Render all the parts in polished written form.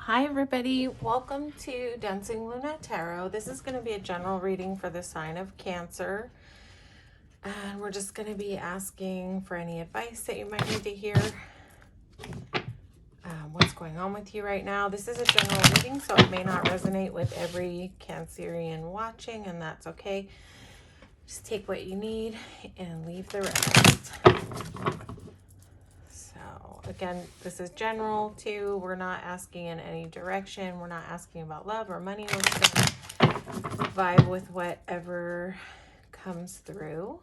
Hi everybody, welcome to Dancing Luna Tarot. This is going to be a general reading for the sign of Cancer. And we're just going to be asking for any advice that you might need to hear. What's going on with you right now. This is a general reading, so it may not resonate with every Cancerian watching, and that's okay. Just take what you need and leave the rest. Again, this is general too. We're not asking in any direction. We're not asking about love or money. We're just gonna vibe with whatever comes through.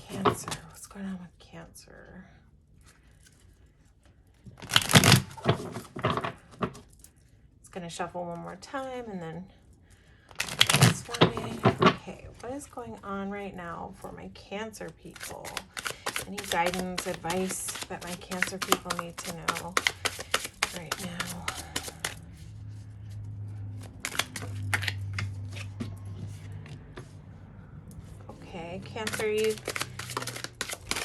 Cancer. What's going on with Cancer? It's gonna shuffle one more time and then get started. Okay, what is going on right now for my Cancer people? Any guidance, advice that my Cancer people need to know right now? Okay, Cancer, you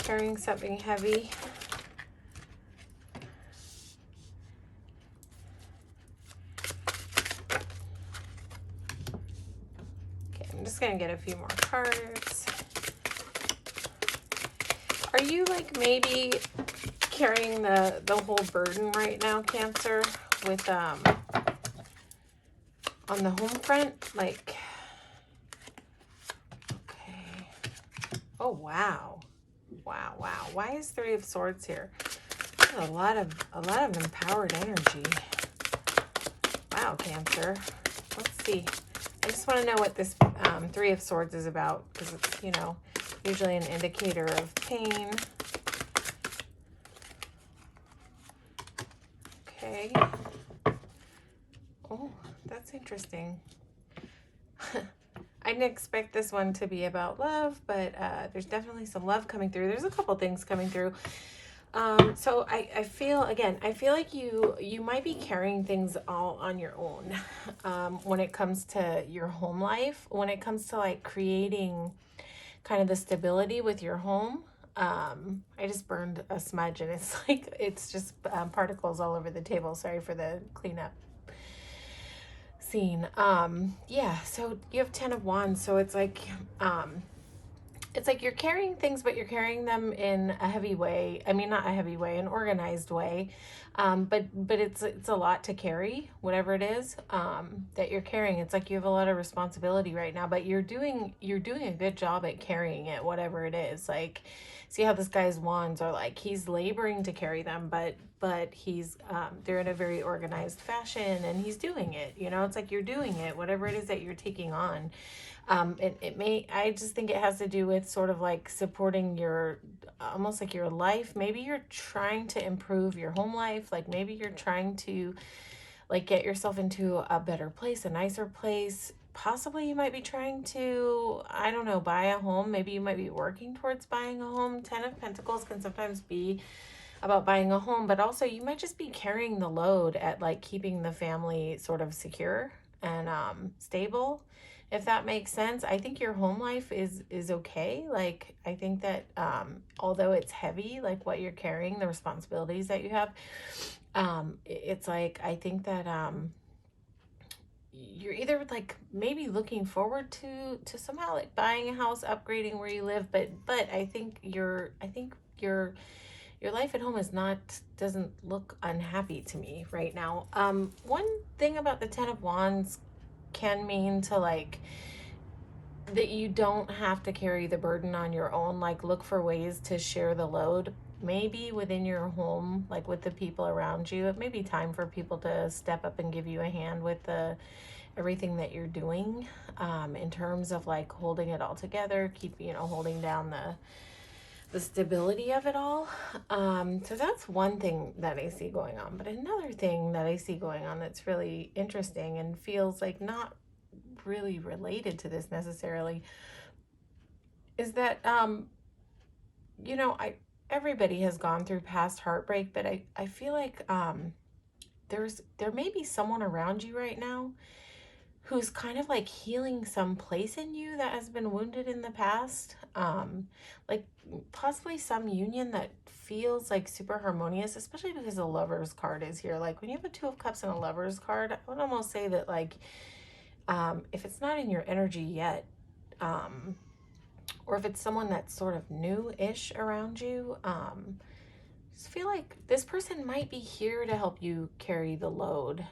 carrying something heavy? Okay, I'm just gonna get a few more cards. Are you like maybe carrying the whole burden right now, Cancer, with on the home front? Like, okay. Oh wow. Wow. Why is Three of Swords here? A lot of empowered energy. Wow, Cancer. Let's see. I just want to know what this Three of Swords is about, because it's, you know, usually an indicator of pain. Okay. Oh, that's interesting. I didn't expect this one to be about love, but there's definitely some love coming through. There's a couple things coming through. So I feel, again, I feel like you might be carrying things all on your own when it comes to your home life, when it comes to like creating kind of the stability with your home. I just burned a smudge and it's like, it's just particles all over the table. Sorry for the cleanup scene. Yeah, so you have 10 of Wands, so it's like you're carrying things, but you're carrying them in a heavy way. I mean, not a heavy way, an organized way. But it's a lot to carry, whatever it is that you're carrying. It's like you have a lot of responsibility right now, but you're doing a good job at carrying it, whatever it is. Like, see how this guy's wands are like, he's laboring to carry them, but he's they're in a very organized fashion and he's doing it. You know, it's like you're doing it, whatever it is that you're taking on. I just think it has to do with sort of like supporting your, almost like your life. Maybe you're trying to improve your home life. Like maybe you're trying to like get yourself into a better place, a nicer place. Possibly you might be trying to, I don't know, buy a home. Maybe you might be working towards buying a home. 10 of Pentacles can sometimes be about buying a home, but also you might just be carrying the load at like keeping the family sort of secure and stable, if that makes sense. I think your home life is okay. Like, I think that although it's heavy, like what you're carrying, the responsibilities that you have, it's like, I think that you're either like maybe looking forward to somehow like buying a house, upgrading where you live, but I think your life at home is not, doesn't look unhappy to me right now. One thing about the 10 of Wands can mean to like that you don't have to carry the burden on your own. Like, look for ways to share the load, maybe within your home, like with the people around you. It may be time for people to step up and give you a hand with everything that you're doing, in terms of like holding it all together, holding down the stability of it all. So that's one thing that I see going on. But another thing that I see going on that's really interesting and feels like not really related to this necessarily is that everybody has gone through past heartbreak, but I feel like there may be someone around you right now who's kind of like healing some place in you that has been wounded in the past. Like possibly some union that feels like super harmonious, especially because the Lover's card is here. Like when you have a Two of Cups and a Lover's card, I would almost say that like if it's not in your energy yet, or if it's someone that's sort of new-ish around you, just feel like this person might be here to help you carry the load,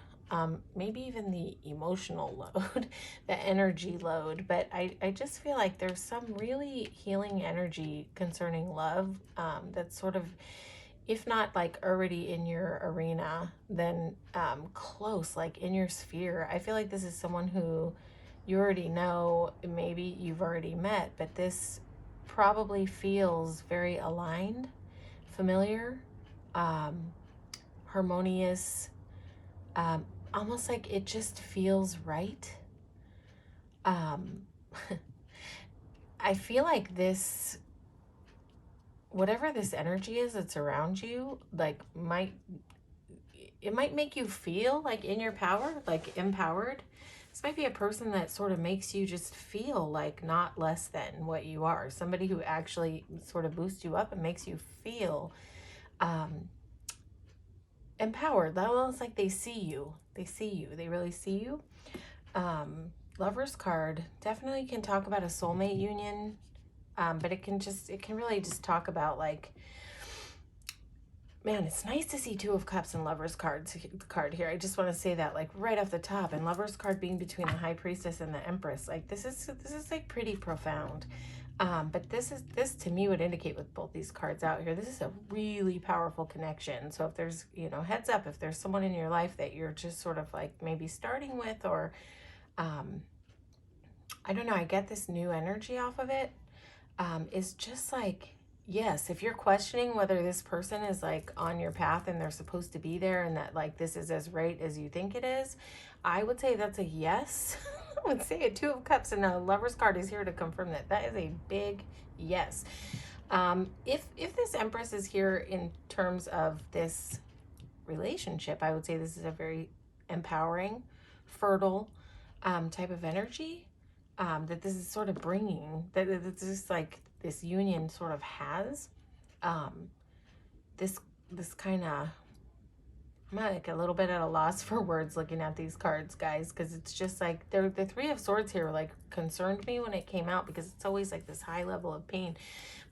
maybe even the emotional load, the energy load. But I just feel like there's some really healing energy concerning love, that's sort of, if not like already in your arena, then close, like in your sphere. I feel like this is someone who you already know, maybe you've already met, but this probably feels very aligned, familiar, um, harmonious, almost like it just feels right. Um, I feel like this, whatever this energy is that's around you, like it might make you feel like in your power, like empowered. This might be a person that sort of makes you just feel like not less than what you are. Somebody who actually sort of boosts you up and makes you feel empowered. That almost like they see you. They see you. They really see you. Lover's card definitely can talk about a soulmate union, but it can really just talk about like, man, it's nice to see Two of Cups and Lover's card here. I just want to say that like right off the top, and Lover's card being between the High Priestess and the Empress, like this is like pretty profound. But this to me would indicate with both these cards out here, this is a really powerful connection. So if there's, heads up, if there's someone in your life that you're just sort of like maybe starting with, or I don't know, I get this new energy off of it. Is just like, yes, if you're questioning whether this person is like on your path and they're supposed to be there, and that like this is as right as you think it is, I would say that's a yes. I would say a Two of Cups and a Lover's card is here to confirm that. That is a big yes. If this Empress is here in terms of this relationship, I would say this is a very empowering, fertile type of energy, that this is sort of bringing, that it's just like this union sort of has. This kind of, I'm like a little bit at a loss for words looking at these cards, guys, because it's just like the Three of Swords here like concerned me when it came out, because it's always like this high level of pain.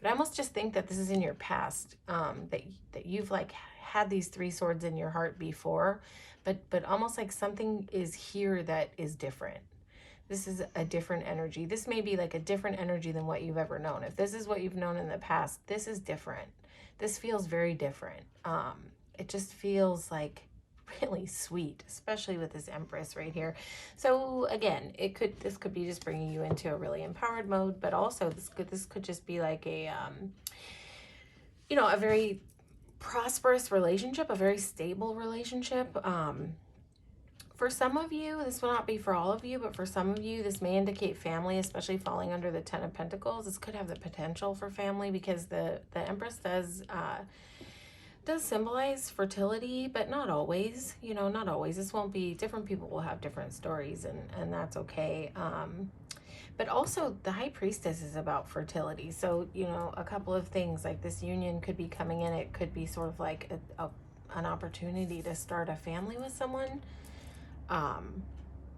But I almost just think that this is in your past, that you've like had these three swords in your heart before, but almost like something is here that is different. This is a different energy. This may be like a different energy than what you've ever known. If this is what you've known in the past, this is different. This feels very different. It just feels like really sweet, especially with this Empress right here. So again, this could be just bringing you into a really empowered mode, but also this could just be like a a very prosperous relationship, a very stable relationship. For some of you, this will not be for all of you, but for some of you, this may indicate family, especially falling under the Ten of Pentacles. This could have the potential for family, because the Empress does symbolize fertility, but not always. Not always. This won't be, different people will have different stories, and that's okay. But also the High Priestess is about fertility. So, a couple of things, like this union could be coming in. It could be sort of like an opportunity to start a family with someone.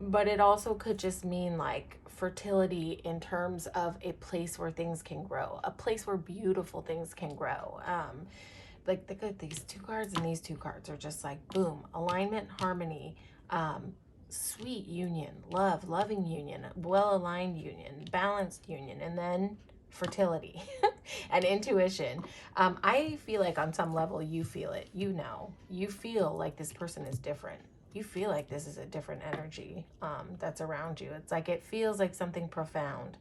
But it also could just mean like fertility in terms of a place where things can grow, a place where beautiful things can grow. Like these two cards and these two cards are just like, boom, alignment, harmony, sweet union, loving union, well-aligned union, balanced union, and then fertility and intuition. I feel like on some level you feel it, you feel like this person is different. You feel like this is a different energy that's around you. It's like, it feels like something profound.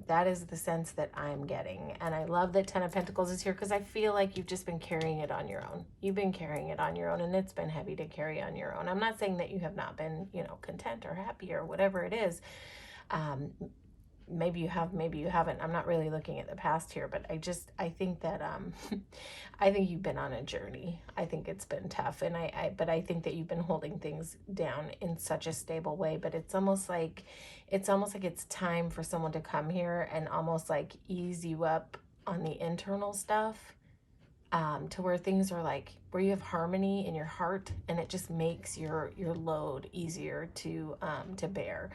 That is the sense that I'm getting. And I love that Ten of Pentacles is here, because I feel like you've just been carrying it on your own. You've been carrying it on your own, and it's been heavy to carry on your own. I'm not saying that you have not been, content or happy or whatever it is. maybe you have, maybe you haven't. I'm not really looking at the past here, but I think that, I think you've been on a journey. I think it's been tough. And but I think that you've been holding things down in such a stable way, but it's almost like it's time for someone to come here and almost like ease you up on the internal stuff, to where things are like, where you have harmony in your heart, and it just makes your load easier to bear.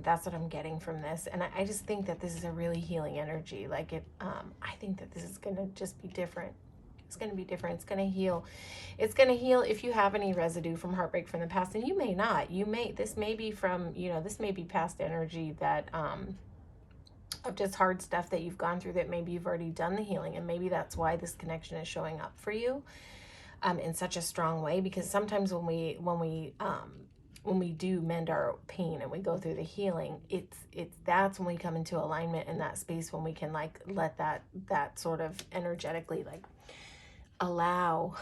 That's what I'm getting from this. And I just think that this is a really healing energy. Like I think that this is going to just be different. It's going to be different. It's going to heal. It's going to heal if you have any residue from heartbreak from the past, and you may not. This may be from, this may be past energy that, of just hard stuff that you've gone through, that maybe you've already done the healing, and maybe that's why this connection is showing up for you in such a strong way. Because sometimes when we do mend our pain and we go through the healing, that's when we come into alignment in that space, when we can like let that sort of energetically like allow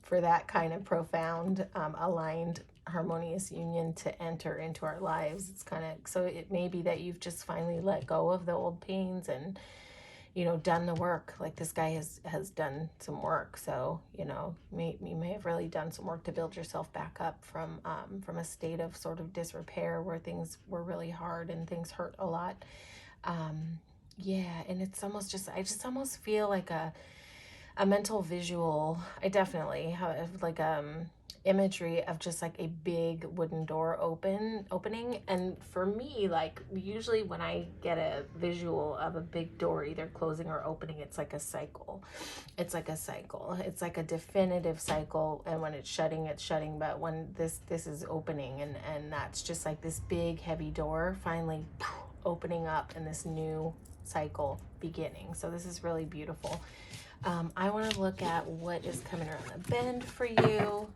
for that kind of profound, aligned, harmonious union to enter into our lives. It's kind of, so it may be that you've just finally let go of the old pains and, done the work. Like this guy has done some work. So, you may have really done some work to build yourself back up from a state of sort of disrepair where things were really hard and things hurt a lot. Yeah. And it's almost just, I just almost feel like a mental visual. I definitely have like imagery of just like a big wooden door opening. And for me, like usually when I get a visual of a big door either closing or opening, it's like a cycle. It's like a definitive cycle. And when it's shutting, but when this is opening, and that's just like this big heavy door finally opening up and this new cycle beginning. So this is really beautiful. I want to look at what is coming around the bend for you.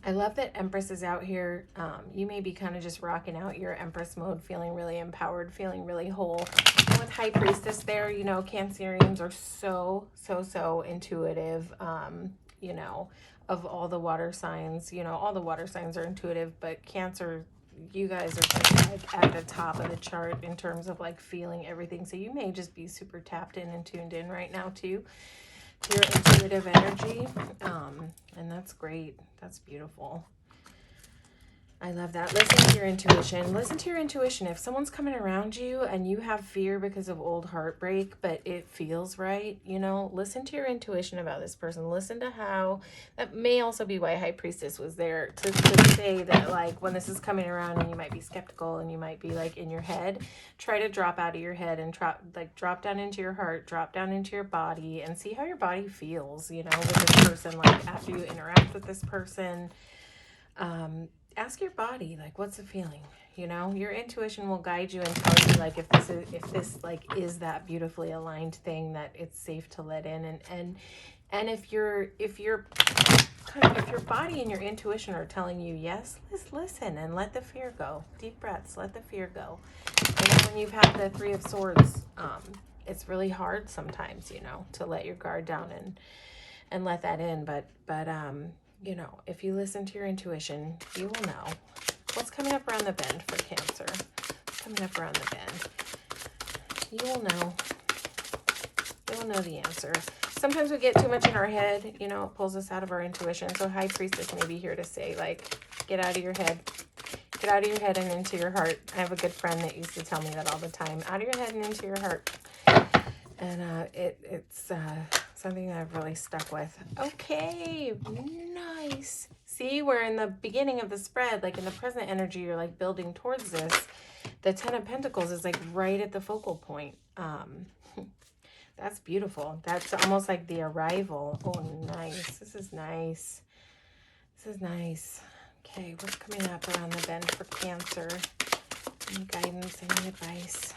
I love that Empress is out here. You may be kind of just rocking out your Empress mode, feeling really empowered, feeling really whole. And with High Priestess there, Cancerians are so intuitive, of all the water signs. All the water signs are intuitive, but Cancer, you guys are just like at the top of the chart in terms of like feeling everything. So you may just be super tapped in and tuned in right now too, to your intuitive energy. And that's great. That's beautiful. I love that. Listen to your intuition. Listen to your intuition. If someone's coming around you and you have fear because of old heartbreak, but it feels right, listen to your intuition about this person. Listen to how, that may also be why High Priestess was there to say that, like, when this is coming around and you might be skeptical and you might be like in your head, try to drop out of your head and drop down into your heart, drop down into your body, and see how your body feels, with this person, like after you interact with this person. Ask your body, like, what's the feeling? Your intuition will guide you and tell you, like, if this is that beautifully aligned thing that it's safe to let in. And if your body and your intuition are telling you yes, listen and let the fear go. Deep breaths, let the fear go. And when you've had the Three of Swords, it's really hard sometimes, to let your guard down and let that in. But if you listen to your intuition, you will know what's coming up around the bend for Cancer. What's coming up around the bend. You will know. You will know the answer. Sometimes we get too much in our head, it pulls us out of our intuition. So High Priestess may be here to say, like, get out of your head. Get out of your head and into your heart. I have a good friend that used to tell me that all the time. Out of your head and into your heart. And it's something that I've really stuck with. Okay, nice. See, we're in the beginning of the spread, like in the present energy, you're like building towards this. The Ten of Pentacles is like right at the focal point. That's beautiful. That's almost like the arrival. Oh, nice. This is nice. This is nice. Okay, what's coming up around the bend for Cancer? Any guidance, any advice?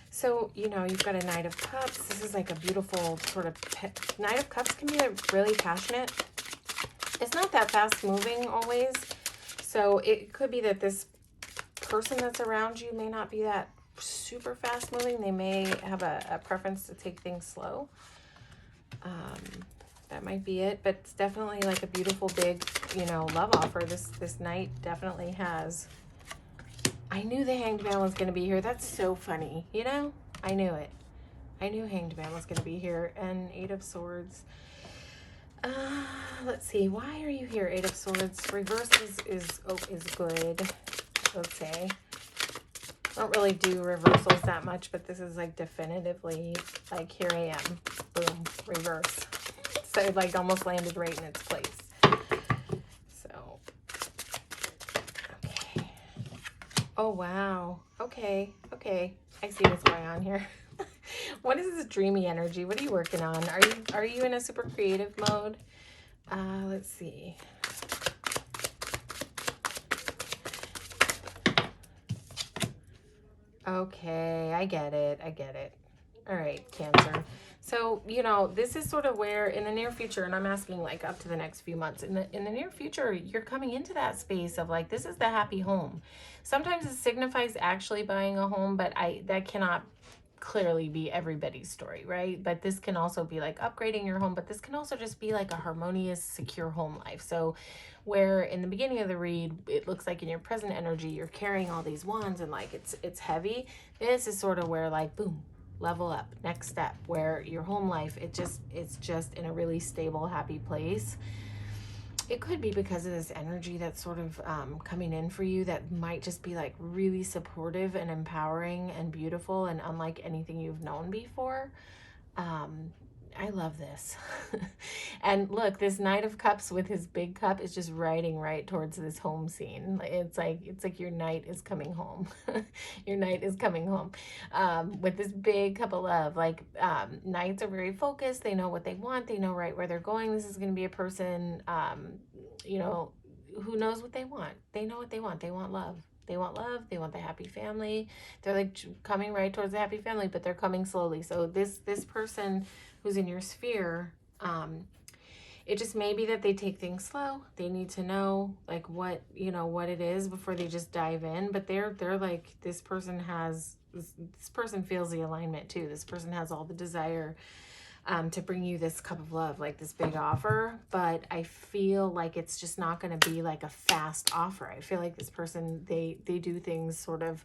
So, you've got a Knight of Cups. This is like a beautiful sort of Knight of Cups can be really passionate. It's not that fast moving always. So it could be that this person that's around you may not be that super fast moving. They may have a preference to take things slow. That might be it, but it's definitely like a beautiful big, you know, love offer. This Knight definitely has. I knew the Hanged Man was going to be here. That's so funny, you know? I knew it. I knew Hanged Man was going to be here. And Eight of Swords. Let's see. Why are you here, Eight of Swords? Reverse is good, let's say. I don't really do reversals that much, but this is like definitively like, here I am. Boom. Reverse. So it like almost landed right in its place. So, okay. Oh, wow. Okay. Okay. I see what's going on here. What is this dreamy energy? What are you working on? Are you in a super creative mode? Let's see. Okay, I get it. I get it. All right, Cancer. So, you know, this is sort of where in the near future, and I'm asking like up to the next few months, in the near future, you're coming into that space of like, this is the happy home. Sometimes it signifies actually buying a home, but that cannot clearly be everybody's story, right? But this can also be like upgrading your home, but this can also just be like a harmonious, secure home life. So where in the beginning of the read, it looks like in your present energy, you're carrying all these wands and like it's heavy. This is sort of where like, boom, level up, next step, where your home life, it's just in a really stable, happy place. It could be because of this energy that's sort of coming in for you that might just be like really supportive and empowering and beautiful and unlike anything you've known before. I love this. And look, this Knight of Cups with his big cup is just riding right towards this home scene. It's like your knight is coming home. Your knight is coming home with this big cup of love. Like knights are very focused. They know what they want. They know right where they're going. This is going to be a person, you know, who knows what they want. They know what they want. They want love. They want love. They want the happy family. They're like coming right towards the happy family, but they're coming slowly. So this person who's in your sphere, it just may be that they take things slow. They need to know like what, you know, what it is before they just dive in. But they're like, this person feels the alignment too. This person has all the desire to bring you this cup of love, like this big offer. But I feel like it's just not going to be like a fast offer. I feel like this person, they do things sort of,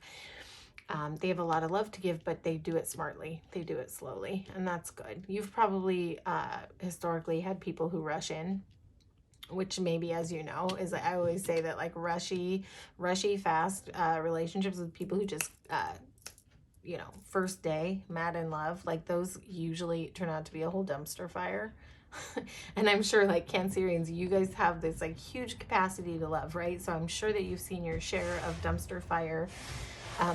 they have a lot of love to give, but they do it smartly. They do it slowly, and that's good. You've probably historically had people who rush in, which maybe, as you know, is I always say that like rushy, fast relationships with people who just, you know, first day, mad in love, like those usually turn out to be a whole dumpster fire. And I'm sure like Cancerians, you guys have this like huge capacity to love, right? So I'm sure that you've seen your share of dumpster fire,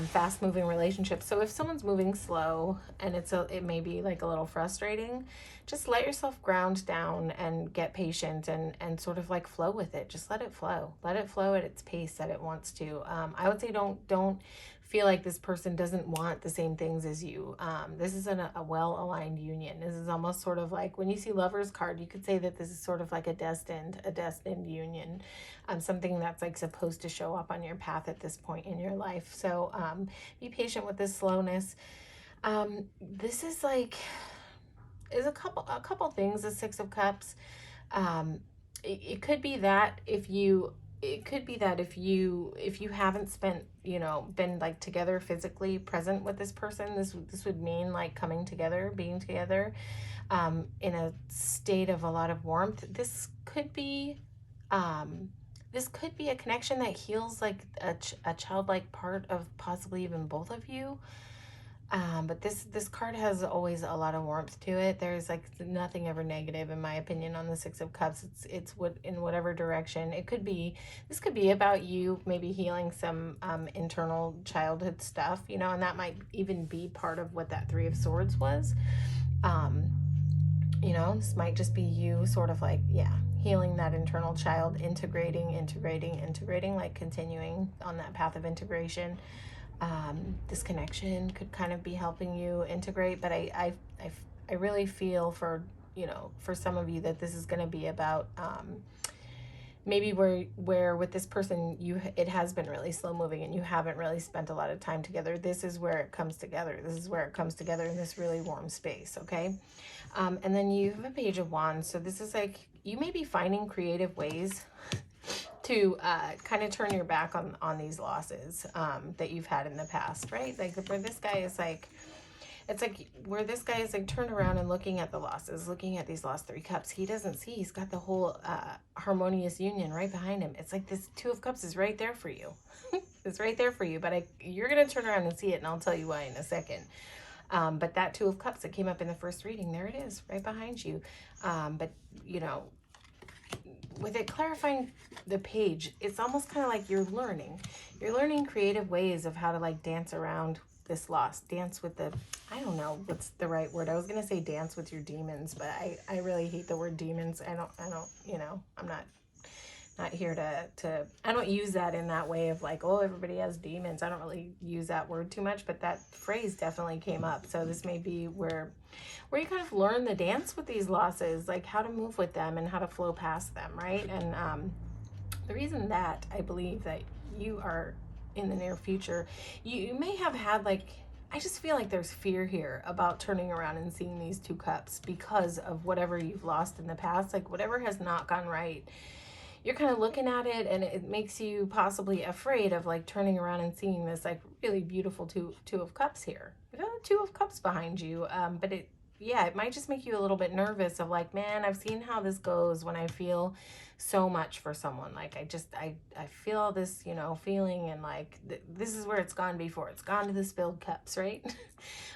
fast moving relationships. So if someone's moving slow and it may be like a little frustrating, just let yourself ground down and get patient and sort of like flow with it. Just let it flow at its pace that it wants to. I would say don't feel like this person doesn't want the same things as you. This isn't a well-aligned union. This is almost sort of like when you see Lover's card, you could say that this is sort of like a destined union, something that's like supposed to show up on your path at this point in your life. So be patient with this slowness. This is like is a couple things. The Six of Cups. It could be that if you haven't spent, you know, been like together physically present with this person, this would mean like coming together, being together in a state of a lot of warmth. This could be a connection that heals like a childlike part of possibly even both of you. But this card has always a lot of warmth to it. There's like nothing ever negative in my opinion on the Six of Cups. It's what in whatever direction it could be. This could be about you maybe healing some internal childhood stuff, you know, and that might even be part of what that Three of Swords was. You know, this might just be you sort of like, yeah, healing that internal child, integrating, like continuing on that path of integration. This connection could kind of be helping you integrate, but I really feel for, you know, for some of you that this is going to be about maybe where with this person it has been really slow moving and you haven't really spent a lot of time together. This is where it comes together. This is where it comes together in this really warm space, okay? And then you have a Page of Wands. So this is like, you may be finding creative ways to kind of turn your back on these losses that you've had in the past, right? Like where this guy is like, it's like where this guy is like turned around and looking at the losses, looking at these lost 3 cups. He doesn't see, he's got the whole harmonious union right behind him. It's like this 2 of Cups is right there for you. It's right there for you, but you're going to turn around and see it, and I'll tell you why in a second. But that 2 of Cups that came up in the first reading, there it is, right behind you. But, you know, with it clarifying the page, it's almost kind of like you're learning creative ways of how to like dance around this loss, dance with the, I don't know what's the right word. I was going to say dance with your demons, but I really hate the word demons. I don't, you know, I'm not here to, I don't use that in that way of like, oh, everybody has demons. I don't really use that word too much, but that phrase definitely came up. So this may be where you kind of learn the dance with these losses, like how to move with them and how to flow past them, right? And the reason that I believe that you are in the near future, you may have had like, I just feel like there's fear here about turning around and seeing these 2 cups because of whatever you've lost in the past, like whatever has not gone right. You're kind of looking at it and it makes you possibly afraid of like turning around and seeing this like really beautiful two of cups here. You got 2 of Cups behind you, but it might just make you a little bit nervous of like, man, I've seen how this goes when I feel so much for someone. Like I feel this, you know, feeling, and like this is where it's gone before. It's gone to the spilled cups, right?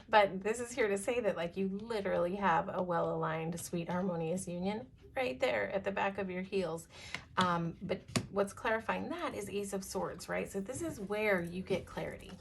But this is here to say that like you literally have a well-aligned, sweet, harmonious union right there at the back of your heels. But what's clarifying that is Ace of Swords, right? So this is where you get clarity.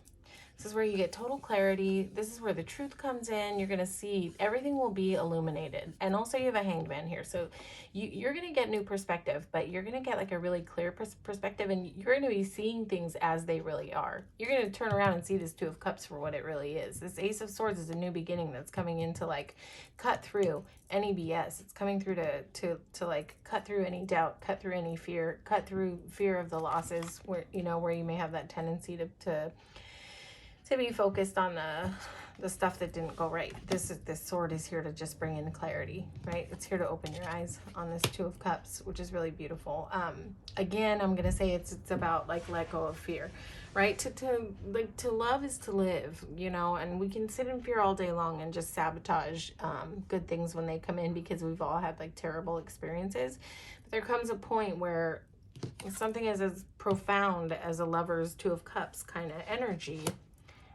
This is where you get total clarity. This is where the truth comes in. You're going to see everything will be illuminated. And also you have a Hanged Man here. So you're going to get new perspective, but you're going to get like a really clear perspective, and you're going to be seeing things as they really are. You're going to turn around and see this 2 of Cups for what it really is. This Ace of Swords is a new beginning that's coming in to like cut through any BS. It's coming through to like cut through any doubt, cut through any fear, cut through fear of the losses where, you know, where you may have that tendency to be focused on the stuff that didn't go right. This sword is here to just bring in clarity, right? It's here to open your eyes on this 2 of Cups, which is really beautiful. Again, I'm gonna say it's about like let go of fear, right? To love is to live, you know. And we can sit in fear all day long and just sabotage good things when they come in, because we've all had like terrible experiences. But there comes a point where something as profound as a lover's 2 of Cups kind of energy,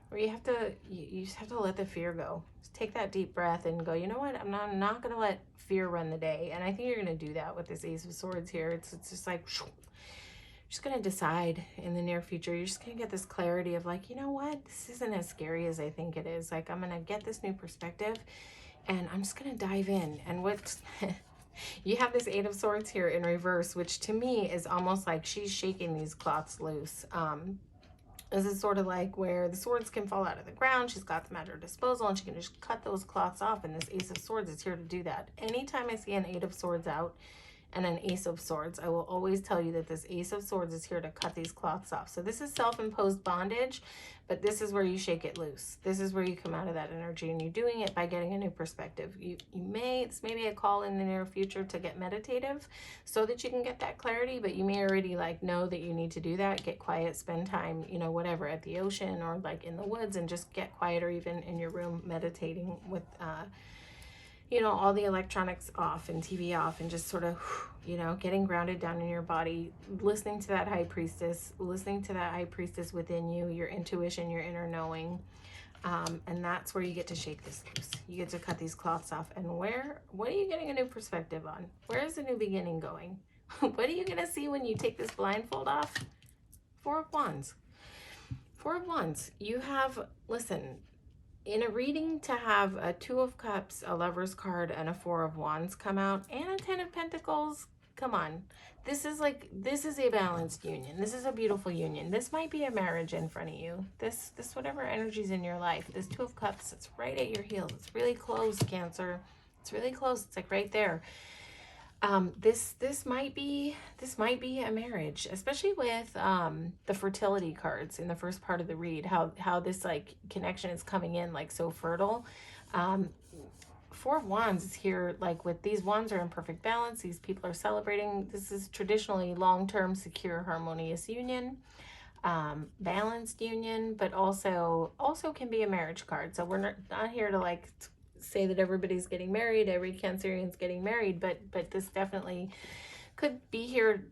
where you just have to let the fear go. Just take that deep breath and go, you know what, I'm not going to let fear run the day. And I think you're going to do that with this Ace of Swords here. It's just like, you're just going to decide in the near future. You're just going to get this clarity of like, you know what, this isn't as scary as I think it is. Like, I'm going to get this new perspective and I'm just going to dive in. And what you have this 8 of Swords here in reverse, which to me is almost like she's shaking these cloths loose. This is sort of like where the swords can fall out of the ground. She's got them at her disposal and she can just cut those cloths off. And this Ace of Swords is here to do that. Anytime I see an 8 of Swords out and an Ace of Swords, I will always tell you that this Ace of Swords is here to cut these cloths off. So this is self-imposed bondage, but this is where you shake it loose. This is where you come out of that energy, and you're doing it by getting a new perspective. It's maybe a call in the near future to get meditative so that you can get that clarity, but you may already like know that you need to do that. Get quiet, spend time, you know, whatever, at the ocean or like in the woods, and just get quiet, or even in your room meditating with you know, all the electronics off and TV off, and just sort of, you know, getting grounded down in your body, listening to that high priestess, within you, your intuition, your inner knowing. And that's where you get to shake this loose. You get to cut these cloths off. And what are you getting a new perspective on? Where is the new beginning going? What are you going to see when you take this blindfold off? 4 of Wands. 4 of Wands. You have, listen, in a reading to have a 2 of Cups, a Lover's card, and a 4 of Wands come out, and a 10 of Pentacles, come on. This is a balanced union. This is a beautiful union. This might be a marriage in front of you. This whatever energy's in your life, this 2 of Cups, it's right at your heels. It's really close, Cancer. It's really close. It's like right there. This might be a marriage, especially with the fertility cards in the first part of the read. How this like connection is coming in like so fertile. Um, Four of Wands is here, like with these wands are in perfect balance. These people are celebrating. This is traditionally long-term, secure, harmonious union, balanced union, but also can be a marriage card. So we're not here to like say that everybody's getting married, every Cancerian's getting married, but this definitely could be here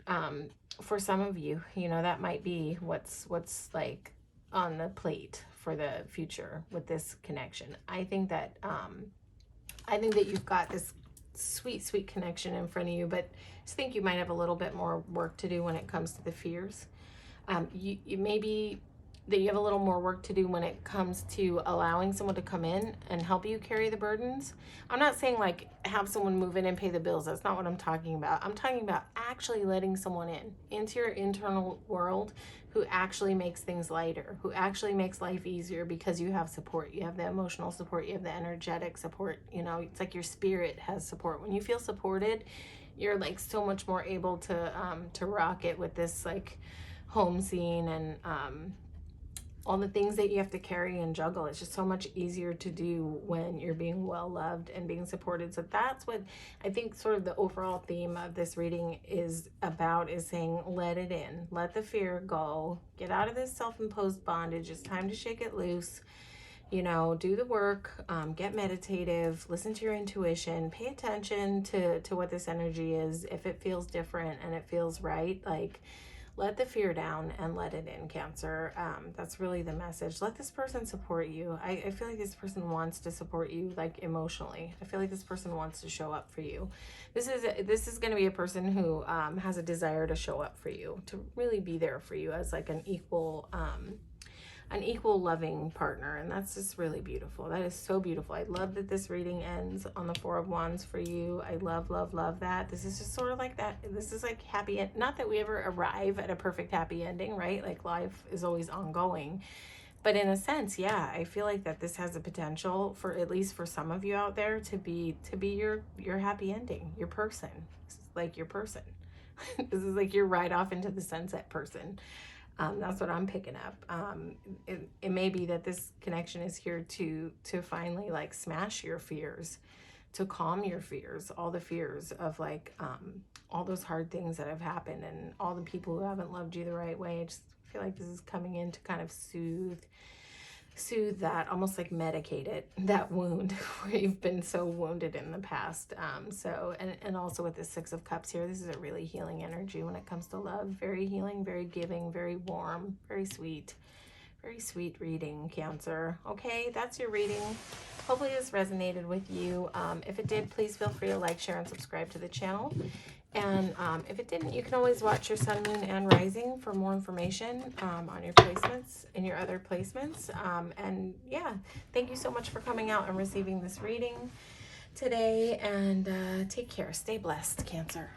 for some of you. You know, that might be what's like on the plate for the future with this connection. I think that you've got this sweet connection in front of you, but I just think you might have a little bit more work to do when it comes to the fears. You maybe that you have a little more work to do when it comes to allowing someone to come in and help you carry the burdens. I'm not saying like have someone move in and pay the bills. That's not what I'm talking about. I'm talking about actually letting someone into your internal world who actually makes things lighter, who actually makes life easier because you have support. You have the emotional support, you have the energetic support. You know, it's like your spirit has support. When you feel supported, you're like so much more able to rock it with this like home scene and all the things that you have to carry and juggle. It's just so much easier to do when you're being well loved and being supported. So that's what I think sort of the overall theme of this reading is about, is saying let it in, let the fear go, get out of this self-imposed bondage. It's time to shake it loose. You know, do the work, get meditative, listen to your intuition, pay attention to what this energy is. If it feels different and it feels right, like let the fear down and let it in, Cancer. That's really the message. Let this person support you. I feel like this person wants to support you, like emotionally. I feel like this person wants to show up for you. This is going to be a person who has a desire to show up for you, to really be there for you as like an equal loving partner. And that's just really beautiful. That is so beautiful. I love that this reading ends on the Four of Wands for you. I love that. This is just sort of like that. This is like happy end. Not that we ever arrive at a perfect happy ending, right? Like life is always ongoing. But in a sense, yeah, I feel like that this has the potential for, at least for some of you out there, to be your happy ending, your person. This is like your person. This is like your ride off into the sunset person. That's what I'm picking up. It may be that this connection is here to finally like smash your fears, to calm your fears, all the fears of like all those hard things that have happened and all the people who haven't loved you the right way. I just feel like this is coming in to kind of soothe that, almost like medicate it, that wound where you've been so wounded in the past. So and also with the Six of Cups here, this is a really healing energy when it comes to love. Very healing, very giving, very warm, very sweet reading, Cancer. Okay, that's your reading. Hopefully this resonated with you. If it did, please feel free to like, share, and subscribe to the channel. And if it didn't, you can always watch your sun, moon, and rising for more information on your placements and your other placements. And yeah, thank you so much for coming out and receiving this reading today. And take care. Stay blessed, Cancer.